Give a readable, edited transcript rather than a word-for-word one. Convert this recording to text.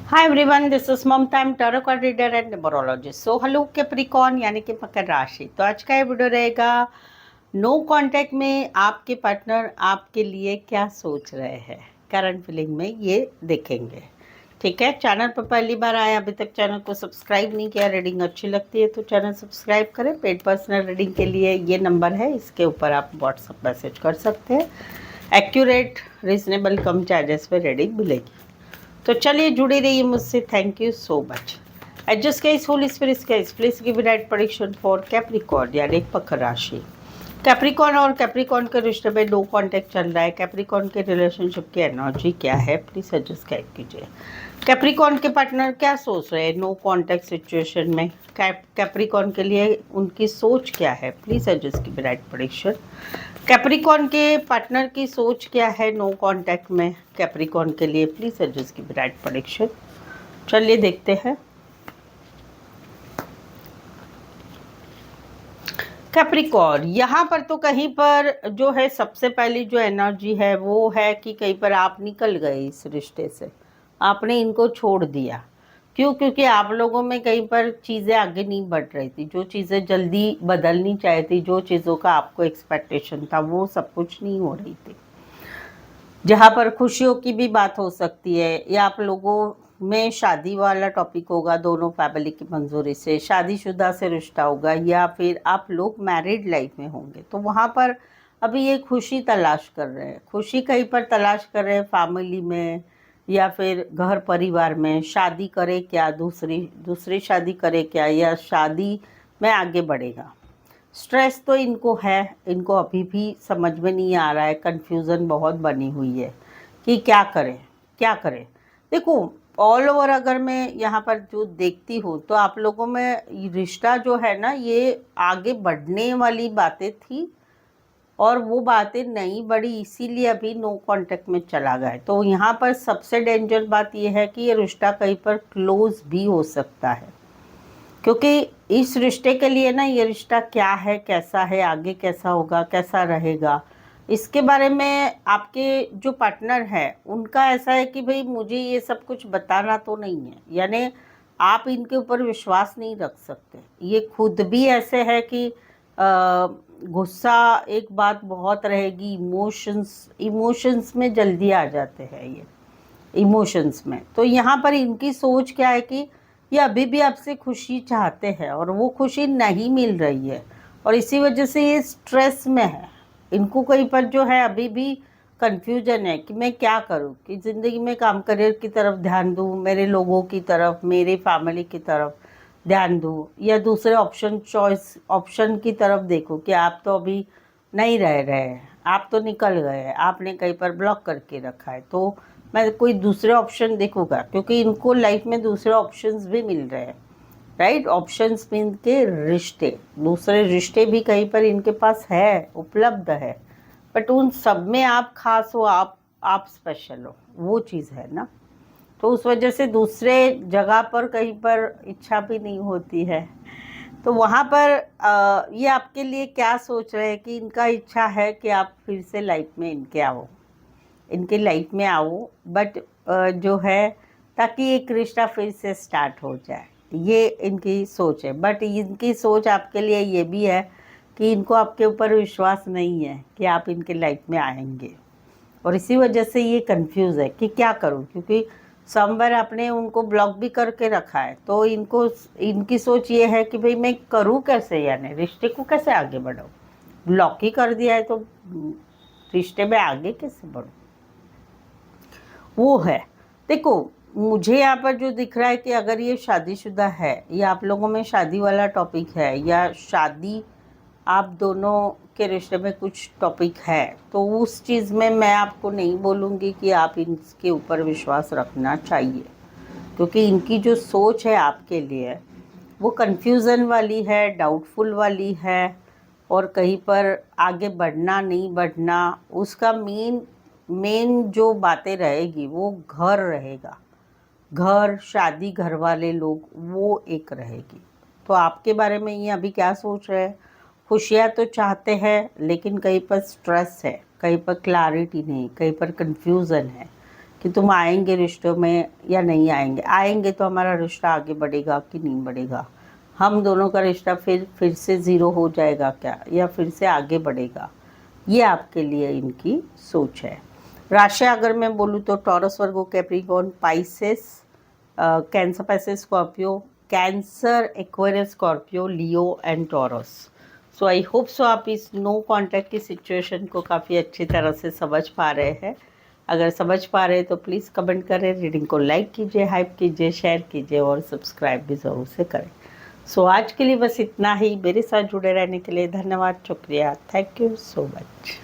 Hi everyone, this is Mamta, I am tarot card reader and numerologist. So hello Capricorn यानी कि मकर राशि। तो आज का ये वीडियो रहेगा नो कांटेक्ट में आपके पार्टनर आपके लिए क्या सोच रहे हैं, करंट फीलिंग में ये देखेंगे। ठीक है, चैनल पर पहली बार आए, अभी तक चैनल को सब्सक्राइब नहीं किया, रीडिंग अच्छी लगती है तो चैनल सब्सक्राइब करें। पेड पर्सनल रीडिंग के लिए ये नंबर है, इसके ऊपर आप व्हाट्सअप मैसेज कर सकते हैं। एक्यूरेट रीजनेबल कम चार्जेस पे रीडिंग मिलेगी। तो चलिए जुड़े रहिए मुझसे। Thank you so much. Adjust guys, holy spirits guys, please give right prediction for Capricorn यानी मकर राशि। कैप्रिकॉर्न और कैप्रिकॉर्न के रिश्ते में नो कांटेक्ट चल रहा है। कैप्रिकॉर्न के रिलेशनशिप की एनर्जी क्या है, प्लीज एडजस्ट गाइड कीजिए। कैप्रिकॉर्न के पार्टनर क्या सोच रहे हैं नो कांटेक्ट सिचुएशन में। कैप्रिकॉर्न के लिए उनकी सोच क्या है, please adjust give right prediction. Capricorn के पार्टनर की सोच क्या है नो कांटेक्ट में कैप्रिकॉर्न के लिए, please adjust give right prediction. चलिए देखते हैं। कैप्रिकॉर्न यहाँ पर तो कहीं पर जो है सबसे पहली जो एनर्जी है वो है कि कहीं पर आप निकल गए इस रिश्ते से, आपने इनको छोड़ दिया। क्यों? क्योंकि आप लोगों में कहीं पर चीज़ें आगे नहीं बढ़ रही थी। जो चीज़ें जल्दी बदलनी चाहिए थी, जो चीज़ों का आपको एक्सपेक्टेशन था, वो सब कुछ नहीं हो रही थी। जहाँ पर खुशियों की भी बात हो सकती है, या आप लोगों में शादी वाला टॉपिक होगा, दोनों फैमिली की मंजूरी से शादीशुदा से रिश्ता होगा, या फिर आप लोग मैरिड लाइफ में होंगे। तो वहाँ पर अभी ये खुशी तलाश कर रहे हैं, खुशी कहीं पर तलाश कर रहे हैं, फैमिली में या फिर घर परिवार में। शादी करे क्या, दूसरी दूसरी शादी करे क्या, या शादी में आगे बढ़ेगा। स्ट्रेस तो इनको है, इनको अभी भी समझ में नहीं आ रहा है, कन्फ्यूज़न बहुत बनी हुई है कि क्या करें क्या करें। देखो, ऑल ओवर अगर मैं यहाँ पर जो देखती हूँ तो आप लोगों में रिश्ता जो है ना, ये आगे बढ़ने वाली बातें थी और वो बातें नहीं बढ़ी, इसीलिए अभी नो कांटेक्ट में चला गया है। तो यहाँ पर सबसे डेंजर बात ये है कि ये रिश्ता कहीं पर क्लोज भी हो सकता है, क्योंकि इस रिश्ते के लिए ना, ये रिश्ता क्या है, कैसा है, आगे कैसा होगा, कैसा रहेगा, इसके बारे में आपके जो पार्टनर है उनका ऐसा है कि भाई मुझे ये सब कुछ बताना तो नहीं है। यानी आप इनके ऊपर विश्वास नहीं रख सकते। ये खुद भी ऐसे है कि गुस्सा एक बात बहुत रहेगी, इमोशंस इमोशंस में जल्दी आ जाते हैं ये, इमोशंस में। तो यहाँ पर इनकी सोच क्या है कि ये अभी भी आपसे खुशी चाहते हैं और वो खुशी नहीं मिल रही है, और इसी वजह से ये स्ट्रेस में है। इनको कहीं पर जो है अभी भी कंफ्यूजन है कि मैं क्या करूं, कि ज़िंदगी में काम करियर की तरफ ध्यान दूं, मेरे लोगों की तरफ, मेरे फैमिली की तरफ ध्यान दूं, या दूसरे ऑप्शन चॉइस ऑप्शन की तरफ देखूं कि आप तो अभी नहीं रह रहे हैं, आप तो निकल गए हैं, आपने कहीं पर ब्लॉक करके रखा है, तो मैं कोई दूसरे ऑप्शन देखूंगा। क्योंकि इनको लाइफ में दूसरे ऑप्शंस भी मिल रहे हैं, राइट। ऑप्शंस मीन के रिश्ते, दूसरे रिश्ते भी कहीं पर इनके पास है, उपलब्ध है, बट उन सब में आप खास हो, आप स्पेशल हो, वो चीज़ है ना। तो उस वजह से दूसरे जगह पर कहीं पर इच्छा भी नहीं होती है। तो वहाँ पर ये आपके लिए क्या सोच रहे हैं कि इनका इच्छा है कि आप फिर से लाइफ में इनके लाइफ में आओ, बट जो है ताकि एक रिश्ता फिर से स्टार्ट हो जाए, ये इनकी सोच है। बट इनकी सोच आपके लिए ये भी है कि इनको आपके ऊपर विश्वास नहीं है कि आप इनके लाइफ में आएंगे, और इसी वजह से ये कंफ्यूज है कि क्या करूं। क्योंकि समवेयर आपने उनको ब्लॉक भी करके रखा है, तो इनकी सोच ये है कि भाई मैं करूं कैसे, यानी रिश्ते को कैसे आगे बढ़ाऊं। ब्लॉक ही कर दिया है तो रिश्ते में आगे कैसे बढ़ूं, वो है। देखो, मुझे यहाँ पर जो दिख रहा है कि अगर ये शादीशुदा है, या आप लोगों में शादी वाला टॉपिक है, या शादी आप दोनों के रिश्ते में कुछ टॉपिक है, तो उस चीज़ में मैं आपको नहीं बोलूँगी कि आप इनके ऊपर विश्वास रखना चाहिए। क्योंकि इनकी जो सोच है आपके लिए वो कन्फ्यूज़न वाली है, डाउटफुल वाली है, और कहीं पर आगे बढ़ना नहीं बढ़ना, उसका मेन मेन जो बातें रहेगी वो घर रहेगा। घर, शादी, घर वाले लोग, वो एक रहेगी। तो आपके बारे में ये अभी क्या सोच रहे हैं? खुशियाँ तो चाहते हैं, लेकिन कहीं पर स्ट्रेस है, कहीं पर क्लैरिटी नहीं, कहीं पर कंफ्यूजन है कि तुम आएंगे रिश्तों में या नहीं आएंगे। आएंगे तो हमारा रिश्ता आगे बढ़ेगा कि नहीं बढ़ेगा, हम दोनों का रिश्ता फिर से ज़ीरो हो जाएगा क्या, या फिर से आगे बढ़ेगा, ये आपके लिए इनकी सोच है। राशि अगर मैं बोलूँ तो टॉरस, वर्गो, कैप्रिकॉर्न, पाइसेस, कैंसर, पैसे, Scorpio, cancer, Aquarius, Scorpio, Leo and taurus. So I hope so आप इस नो कांटेक्ट की सिचुएशन को काफ़ी अच्छी तरह से समझ पा रहे हैं। अगर समझ पा रहे हैं तो प्लीज़ कमेंट करें, रीडिंग को लाइक कीजिए, हाइप कीजिए, शेयर कीजिए और सब्सक्राइब भी ज़रूर से करें। सो आज के लिए बस इतना ही। मेरे साथ जुड़े रहने के लिए धन्यवाद, शुक्रिया, थैंक यू सो मच।